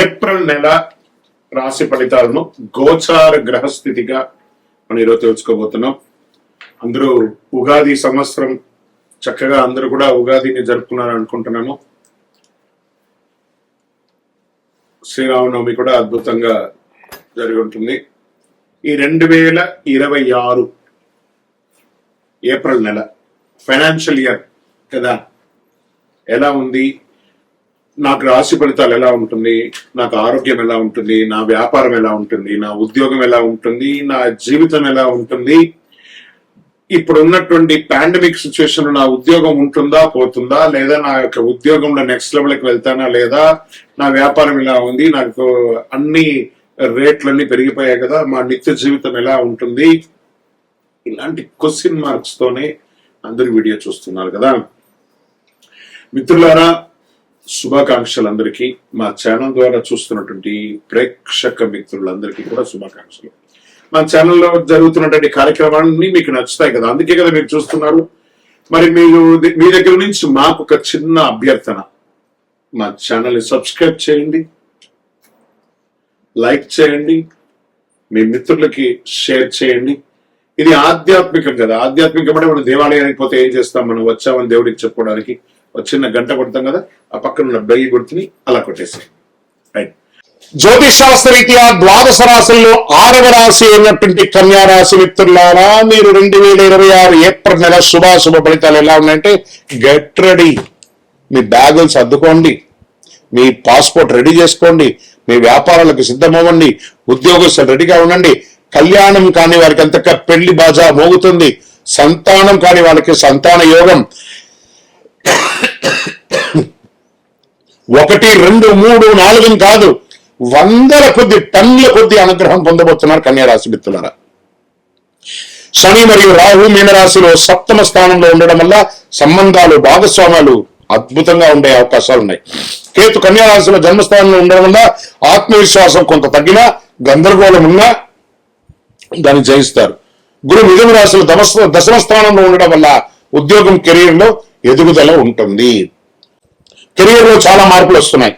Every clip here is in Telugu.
ఏప్రిల్ నెల రాశి ఫలితాలను గోచార గ్రహస్థితిగా మనం ఈరోజు తెలుసుకోబోతున్నాం. అందరూ ఉగాది సంవత్సరం చక్కగా అందరూ కూడా ఉగాదిని జరుపుకున్నారు అనుకుంటున్నాను. శ్రీరామనవమి కూడా అద్భుతంగా జరిగి ఉంటుంది. ఈ 2026 ఏప్రిల్ నెల ఫైనాన్షియల్ ఇయర్ కదా, ఎలా ఉంది, నాకు రాశి ఫలితాలు ఎలా ఉంటుంది, నాకు ఆరోగ్యం ఎలా ఉంటుంది, నా వ్యాపారం ఎలా ఉంటుంది, నా ఉద్యోగం ఎలా ఉంటుంది, నా జీవితం ఎలా ఉంటుంది, ఇప్పుడు ఉన్నటువంటి పాండమిక్ సిచ్యువేషన్ నా ఉద్యోగం ఉంటుందా పోతుందా, లేదా నా యొక్క ఉద్యోగంలో నెక్స్ట్ లెవెల్కి వెళ్తానా లేదా, నా వ్యాపారం ఎలా ఉంది, నాకు అన్ని రేట్లన్నీ పెరిగిపోయాయి కదా, మా నిత్య జీవితం ఎలా ఉంటుంది, ఇలాంటి క్వశ్చన్ మార్క్స్ తోనే అందరూ వీడియో చూస్తున్నారు కదా. మిత్రులారా, శుభాకాంక్షలు అందరికీ. మా ఛానల్ ద్వారా చూస్తున్నటువంటి ప్రేక్షక మిత్రులందరికీ కూడా శుభాకాంక్షలు. మా ఛానల్లో జరుగుతున్నటువంటి కార్యక్రమాన్ని మీకు నచ్చుతాయి కదా, అందుకే కదా మీరు చూస్తున్నారు. మరి మీరు మీ దగ్గర నుంచి మాకు ఒక చిన్న అభ్యర్థన, మా ఛానల్ని సబ్స్క్రైబ్ చేయండి, లైక్ చేయండి, మీ మిత్రులకి షేర్ చేయండి. ఇది ఆధ్యాత్మికం కదా, ఆధ్యాత్మికమంటే మనం దేవాలయానికి పోతే ఏం చేస్తాం, మనం వచ్చామని దేవుడికి చెప్పుకోవడానికి ఒక చిన్న గంట కొడతాం కదా, ఆ పక్కన ఉన్న బెయ్యి గుర్తుని అలా కొట్టేసాయి. రైట్. జ్యోతిష్ శాస్త్ర రీత్యా ద్వాదశ రాశుల్లో 6వ రాశి అయినటువంటి కన్యా రాశి మిత్రులారా, మీరు 2026 ఏప్రిల్ నెల శుభాశుభ ఫలితాలు ఎలా ఉన్నాయంటే, గెట్ రెడీ. మీ బ్యాగులు సర్దుకోండి, మీ పాస్పోర్ట్ రెడీ చేసుకోండి, మీ వ్యాపారాలకు సిద్ధమవ్వండి, ఉద్యోగస్తులు రెడీగా ఉండండి. కళ్యాణం కాని వారికి అంతగా పెళ్లి బాజా మోగుతుంది. సంతానం కాని వాళ్ళకి సంతాన యోగం. 1, 2, 3, 4 కాదు, 100 కొద్ది టన్నుల కొద్ది అనుగ్రహం పొందబోతున్నారు కన్యారాశి మిత్రులారా. శని మరియు రాహు మీనరాశిలో 7వ స్థానంలో ఉండడం వల్ల సంబంధాలు, భాగస్వామ్యాలు అద్భుతంగా ఉండే అవకాశాలు ఉన్నాయి. కేతు కన్యారాశిలో జన్మస్థానంలో ఉండడం వల్ల ఆత్మవిశ్వాసం కొంత తగ్గినా, గందరగోళం ఉన్నా దాన్ని జయిస్తారు. గురు మిథున రాశిలో 10వ స్థానంలో ఉండడం వల్ల ఉద్యోగం, కెరీర్ లో ఎదుగుదల ఉంటుంది. కెరీర్ లో చాలా మార్పులు వస్తున్నాయి,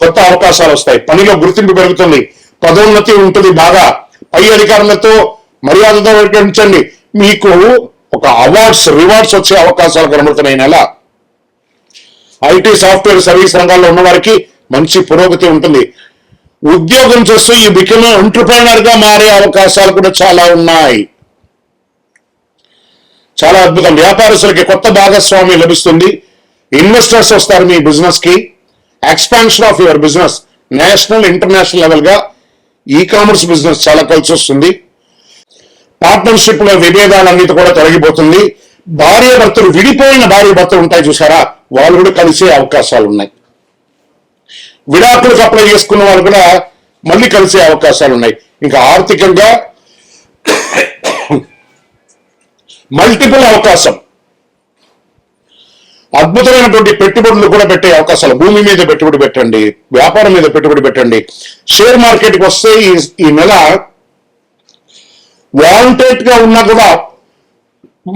కొత్త అవకాశాలు వస్తాయి, పనిలో గుర్తింపు పెరుగుతుంది, పదోన్నతి ఉంటుంది. బాగా పై అధికారులతో మర్యాదతో వ్యవహరించండి. మీకు ఒక అవార్డ్స్, రివార్డ్స్ వచ్చే అవకాశాలు కనబడుతున్నాయి. నెల ఐటీ, సాఫ్ట్వేర్, సర్వీస్ రంగాల్లో ఉన్న వారికి మంచి పురోగతి ఉంటుంది. ఉద్యోగం చేస్తూ ఈ బికమ్ ఎంటర్‌ప్రెన్యూర్ గా మారే అవకాశాలు కూడా చాలా ఉన్నాయి. చాలా అద్భుతం. వ్యాపారస్తులకి కొత్త భాగస్వామి లభిస్తుంది. ఇన్వెస్టర్స్ వస్తారు మీ బిజినెస్ కి. Expansion of your business national, international level గా ఈ కామర్స్ బిజినెస్ చాలా కలిసి వస్తుంది. పార్ట్నర్షిప్ లో విభేదాలన్నిటి కూడా తొలగిపోతుంది. విడిపోయిన భార్య భర్తలు ఉంటాయి చూసారా, వాళ్ళు కూడా కలిసే అవకాశాలు ఉన్నాయి. విడాకులకు అప్లై చేసుకున్న వాళ్ళు కూడా మళ్ళీ కలిసే అవకాశాలు ఉన్నాయి. ఇంకా ఆర్థికంగా మల్టిపుల్ అవకాశం, అద్భుతమైనటువంటి పెట్టుబడులు కూడా పెట్టే అవకాశాలు. భూమి మీద పెట్టుబడి పెట్టండి, వ్యాపారం మీద పెట్టుబడి పెట్టండి. షేర్ మార్కెట్కి వస్తే ఈ నెల వాలంటెడ్ గా ఉన్నా కూడా,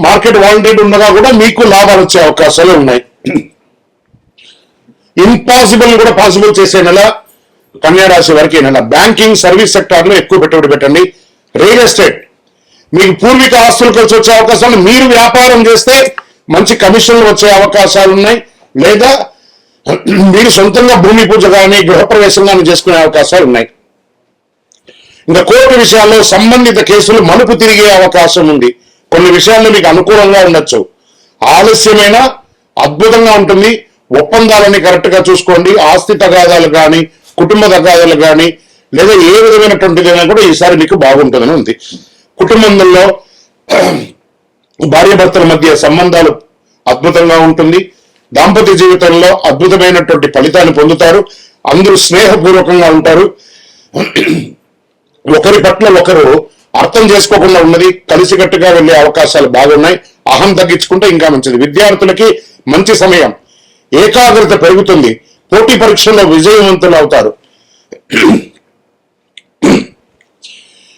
మార్కెట్ వాలంటెడ్ ఉండగా కూడా మీకు లాభాలు వచ్చే అవకాశాలు ఉన్నాయి. ఇంపాసిబుల్ కూడా పాసిబుల్ చేసే నెల కన్యారాశి వారికి నెల. బ్యాంకింగ్, సర్వీస్ సెక్టార్ లో ఎక్కువ పెట్టుబడి పెట్టండి. రియల్ ఎస్టేట్, మీకు పూర్వీక ఆస్తులు కలిసి వచ్చే అవకాశాలు, మీరు వ్యాపారం చేస్తే మంచి కమిషన్లు వచ్చే అవకాశాలు ఉన్నాయి. లేదా మీరు సొంతంగా భూమి పూజ కానీ, గృహప్రవేశం కానీ చేసుకునే అవకాశాలు ఉన్నాయి. ఇంకా కోర్టు విషయాల్లో సంబంధిత కేసులు మలుపు తిరిగే అవకాశం ఉంది. కొన్ని విషయాల్లో మీకు అనుకూలంగా ఉండొచ్చు. ఆలస్యమైన అద్భుతంగా ఉంటుంది. ఒప్పందాలని కరెక్ట్ గా చూసుకోండి. ఆస్తి తగాదాలు కానీ, కుటుంబ తగాదాలు కానీ, లేదా ఏ విధమైనటువంటిదైనా కూడా ఈసారి మీకు బాగుంటుందని ఉంది. కుటుంబంలో భార్యాభర్తల మధ్య సంబంధాలు అద్భుతంగా ఉంటుంది. దాంపత్య జీవితంలో అద్భుతమైనటువంటి ఫలితాన్ని పొందుతారు. అందరూ స్నేహపూర్వకంగా ఉంటారు. ఒకరి పట్ల ఒకరు అర్థం చేసుకోకుండా ఉన్నది కలిసికట్టుగా వెళ్లే అవకాశాలు బాగున్నాయి. అహం తగ్గించుకుంటే ఇంకా మంచిది. విద్యార్థులకి మంచి సమయం, ఏకాగ్రత పెరుగుతుంది. పోటీ పరీక్షల్లో విజయవంతులు అవుతారు.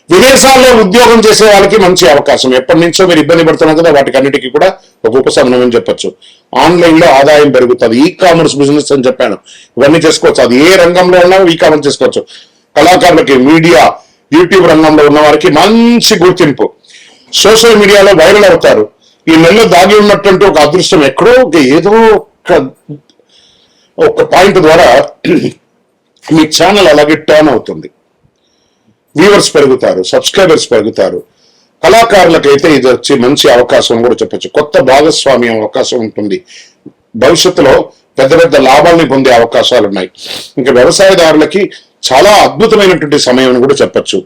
విదేశాల్లో ఉద్యోగం చేసే వాళ్ళకి మంచి అవకాశం. ఎప్పటి నుంచో మీరు ఇబ్బంది పడుతున్నారు కదా, వాటికి అన్నిటికీ కూడా ఒక ఉపశమనం అని చెప్పొచ్చు. ఆన్లైన్ లో ఆదాయం పెరుగుతుంది. ఈ కామర్స్ బిజినెస్ అని చెప్పాను, ఇవన్నీ చేసుకోవచ్చు. అది ఏ రంగంలో ఉన్నా ఈ కామర్స్ చేసుకోవచ్చు. కళాకారులకి, మీడియా, యూట్యూబ్ రంగంలో ఉన్న వారికి మంచి గుర్తింపు. సోషల్ మీడియాలో వైరల్ అవుతారు. ఈ నెలలో దాగి ఉన్నటువంటి ఒక అదృష్టం ఎక్కడో ఏదో ఒక పాయింట్ ద్వారా మీ ఛానల్ అలాగే టర్న్ అవుతుంది. వ్యూవర్స్ పెరుగుతారు, సబ్స్క్రైబర్స్ పెరుగుతారు. కళాకారులకైతే ఇది వచ్చి మంచి అవకాశం కూడా చెప్పచ్చు. కొత్త భాగస్వామ్యం అవకాశం ఉంటుంది. భవిష్యత్తులో పెద్ద పెద్ద లాభాలని పొందే అవకాశాలు ఉన్నాయి. ఇంకా వ్యవసాయదారులకి చాలా అద్భుతమైనటువంటి సమయం అని కూడా చెప్పచ్చు.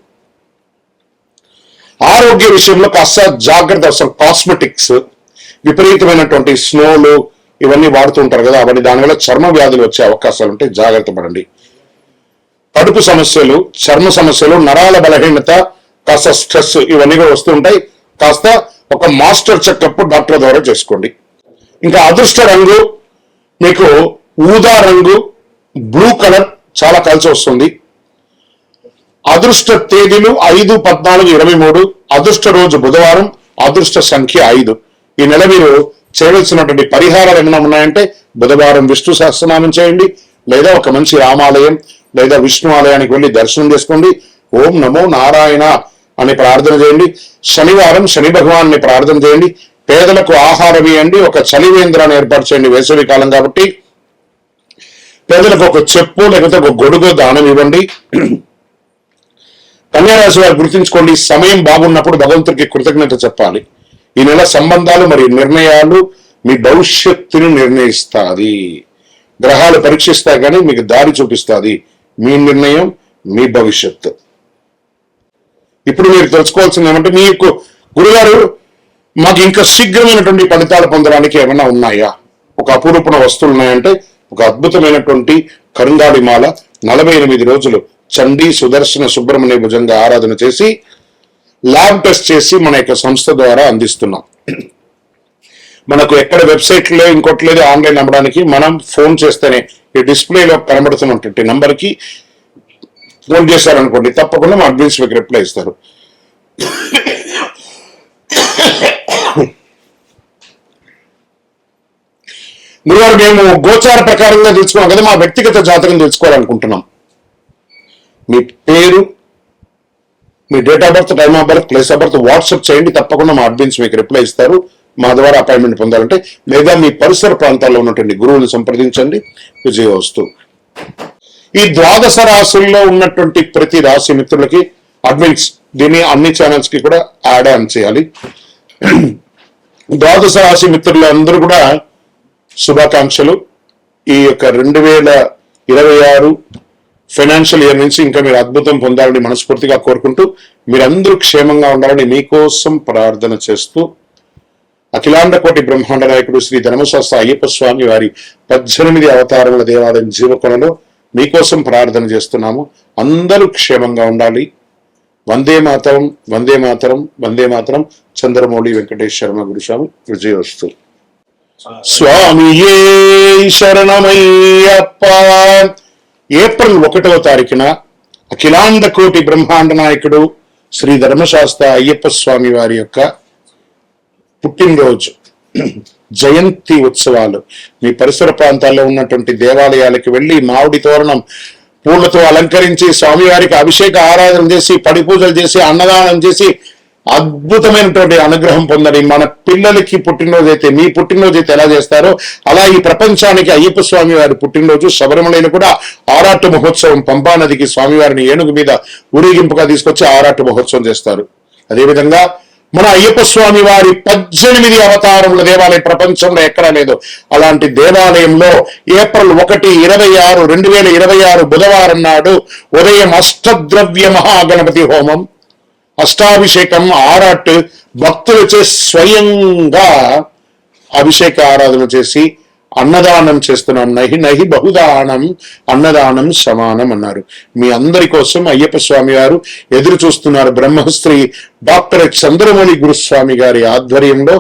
ఆరోగ్య విషయంలో కాస్త జాగ్రత్త అవసరం. కాస్మెటిక్స్, విపరీతమైనటువంటి స్నోలు ఇవన్నీ వాడుతూ ఉంటారు కదా, అవన్నీ దానివల్ల చర్మ వ్యాధులు వచ్చే అవకాశాలు ఉంటాయి, జాగ్రత్త పడండి. కడుపు సమస్యలు, చర్మ సమస్యలు, నరాల బలహీనత, కాస్త స్ట్రెస్ ఇవన్నీ కూడా వస్తూ ఉంటాయి. కాస్త ఒక మాస్టర్ చెకప్ డాక్టర్ ద్వారా చేసుకోండి. ఇంకా అదృష్ట రంగు మీకు ఊదా రంగు, బ్లూ కలర్ చాలా కలిసి వస్తుంది. అదృష్ట తేదీలు 5, 14, 23. అదృష్ట రోజు బుధవారం. అదృష్ట సంఖ్య 5. ఈ నెల మీరు చేయవలసినటువంటి పరిహారాలు ఏమైనా ఉన్నాయంటే బుధవారం విష్ణు సహస్రనామం చేయండి, లేదా ఒక మంచి రామాలయం లేదా విష్ణు ఆలయానికి వెళ్ళి దర్శనం చేసుకోండి. ఓం నమో నారాయణ అని ప్రార్థన చేయండి. శనివారం శని భగవాన్ని ప్రార్థన చేయండి. పేదలకు ఆహారం ఇవ్వండి. ఒక చలివేంద్రాన్ని ఏర్పాటు చేయండి, వేసవి కాలం కాబట్టి. పేదలకు ఒక చెప్పు లేకపోతే ఒక గొడుగు దానం ఇవ్వండి. కన్యారాశి వారు గుర్తుంచుకోండి, సమయం బాగున్నప్పుడు భగవంతుడికి కృతజ్ఞత చెప్పాలి. ఈ నెల సంబంధాలు మరియు నిర్ణయాలు మీ భవిష్యత్తుని నిర్ణయిస్తాది. గ్రహాలు పరీక్షిస్తాయి కానీ మీకు దారి చూపిస్తుంది. మీ నిర్ణయం మీ భవిష్యత్తు. ఇప్పుడు మీరు తెలుసుకోవాల్సింది ఏమంటే, మీకు గురుగారు మాకు ఇంకా శీఘ్రమైనటువంటి ఫలితాలు పొందడానికి ఏమైనా ఉన్నాయా, ఒక అపురూపణ వస్తువులు ఉన్నాయంటే ఒక అద్భుతమైనటువంటి కరుంగాడి మాల 48 రోజులు చండీ సుదర్శన సుబ్రహ్మణ్య భుజంగా ఆరాధన చేసి ల్యాబ్ టెస్ట్ చేసి మన యొక్క సంస్థ ద్వారా అందిస్తున్నాం. మనకు ఎక్కడ వెబ్సైట్లో ఇంకోటి లేదు ఆన్లైన్ అమ్మడానికి. మనం ఫోన్ చేస్తేనే ఈ డిస్ప్లేలో కనబడుతున్నటువంటి నంబర్కి ఫోన్ చేశారనుకోండి, తప్పకుండా మా అడ్మిన్స్ మీకు రిప్లై ఇస్తారు. గురువారు మేము గోచార ప్రకారంగా తెలుసుకున్నాం కదా, మా వ్యక్తిగత జాతకం తెలుసుకోవాలనుకుంటున్నాం. మీ పేరు, మీ date of birth, time of birth, place of birth WhatsApp చేయండి. తప్పకుండా మా అడ్మిన్స్ మీకు రిప్లై ఇస్తారు. మా ద్వారా అపాయింట్మెంట్ పొందాలంటే, లేదా మీ పరిసర ప్రాంతాల్లో ఉన్నటువంటి గురువుని సంప్రదించండి. విజయవస్తు. ఈ ద్వాదశ రాశుల్లో ఉన్నటువంటి ప్రతి రాశి మిత్రులకి అడ్మిన్స్ దీన్ని అన్ని ఛానల్స్ కి కూడా యాడ్ ఆన్ చేయాలి. ద్వాదశ రాశి మిత్రులందరూ కూడా శుభాకాంక్షలు. ఈ యొక్క 2026 ఫైనాన్షియల్ ఇయర్ నుంచి ఇంకా మీరు అద్భుతం పొందాలని మనస్ఫూర్తిగా కోరుకుంటూ, మీరందరూ క్షేమంగా ఉండాలని మీకోసం ప్రార్థన చేస్తూ, అఖిలాండ కోటి బ్రహ్మాండ నాయకుడు శ్రీ ధర్మశాస్త్ర అయ్యప్ప స్వామి వారి 18 అవతారముల దేవాలయం జీవకొనలో మీకోసం ప్రార్థన చేస్తున్నాము. అందరూ క్షేమంగా ఉండాలి. వందే మాతరం, వందే మాతరం, వందే మాతరం. చంద్రమౌళి వెంకటేష్ శర్మ గురుస్వామి. విజయోస్తు. స్వామియే శరణమయ్యప్ప. ఏప్రిల్ 1వ తారీఖున అఖిలాండ కోటి బ్రహ్మాండ నాయకుడు శ్రీ ధర్మశాస్త్ర అయ్యప్ప స్వామి వారి యొక్క పుట్టినరోజు, జయంతి ఉత్సవాలు. మీ పరిసర ప్రాంతాల్లో ఉన్నటువంటి దేవాలయాలకు వెళ్ళి మామిడి తోరణం పూలతో అలంకరించి స్వామివారికి అభిషేక ఆరాధన చేసి, పడి పూజలు చేసి, అన్నదానం చేసి అద్భుతమైనటువంటి అనుగ్రహం పొందండి. మన పిల్లలకి పుట్టినరోజు అయితే, మీ పుట్టినరోజు అయితే ఎలా చేస్తారో అలా ఈ ప్రపంచానికి అయ్యప్ప స్వామి వారి పుట్టినరోజు. శబరిమలలో కూడా ఆరాట మహోత్సవం, పంపా నదికి స్వామివారిని ఏనుగు మీద ఊరేగింపుగా తీసుకొచ్చి ఆరాట మహోత్సవం చేస్తారు. అదేవిధంగా మన అయ్యప్ప స్వామి వారి 18 అవతారముల దేవాలయం ప్రపంచంలో ఎక్కడా లేదు. అలాంటి దేవాలయంలో ఏప్రిల్ 1, 26, 2026 బుధవారం నాడు ఉదయం అష్టద్రవ్య మహాగణపతి హోమం, అష్టాభిషేకం, ఆరాట్ భక్తులచే స్వయంగా అభిషేక ఆరాధన చేసి అన్నదానం చేస్తున్నాం. నహి నహి బహుదానం అన్నదానం సమానం అన్నారు. మీ అందరి కోసం అయ్యప్ప స్వామి వారు ఎదురు చూస్తున్నారు. బ్రహ్మశ్రీ డాక్టర్ చంద్రమౌళి గురుస్వామి గారి ఆధ్వర్యంలో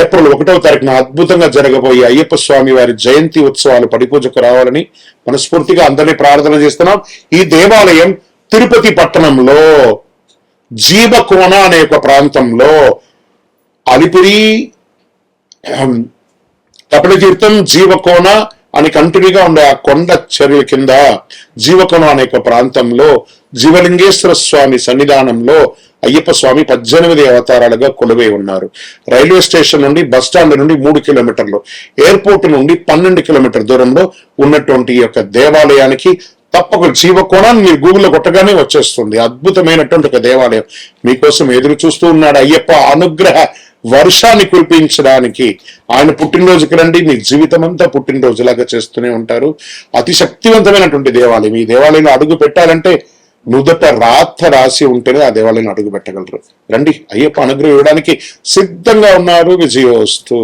ఏప్రిల్ 1వ తారీఖున అద్భుతంగా జరగబోయే అయ్యప్ప స్వామి వారి జయంతి ఉత్సవాలు పడిపూజకు రావాలని మనస్ఫూర్తిగా అందరినీ ప్రార్థన చేస్తున్నాం. ఈ దేవాలయం తిరుపతి పట్టణంలో జీవకోన అనే ఒక ప్రాంతంలో అలిపిరి కపిలతీర్థం, జీవకోన అని కంటిన్యూగా ఉండే ఆ కొండ చర్యల కింద జీవకోన అనే ఒక ప్రాంతంలో జీవలింగేశ్వర స్వామి సన్నిధానంలో అయ్యప్ప స్వామి 18 అవతారాలుగా కొలువై ఉన్నారు. రైల్వే స్టేషన్ నుండి బస్ స్టాండ్ నుండి 3 కిలోమీటర్లు, ఎయిర్పోర్ట్ నుండి 12 కిలోమీటర్ దూరంలో ఉన్నటువంటి ఈ యొక్క దేవాలయానికి తప్పకుండా జీవకోణాన్ని మీరు గూగుల్లో కొట్టగానే వచ్చేస్తుంది. అద్భుతమైనటువంటి ఒక దేవాలయం మీకోసం ఎదురు చూస్తూ ఉన్నాడు. అయ్యప్ప అనుగ్రహ వర్షాన్ని కురిపించడానికి ఆయన పుట్టినరోజుకి రండి, మీ జీవితం అంతా పుట్టినరోజులాగా చేస్తూనే ఉంటారు. అతి శక్తివంతమైనటువంటి దేవాలయం. ఈ దేవాలయంలో అడుగు పెట్టాలంటే నుదుట రాత రాసి ఉంటేనే ఆ దేవాలయంలో అడుగు పెట్టగలరు. రండి, అయ్యప్ప అనుగ్రహం ఇవ్వడానికి సిద్ధంగా ఉన్నారు. విజయోస్తు.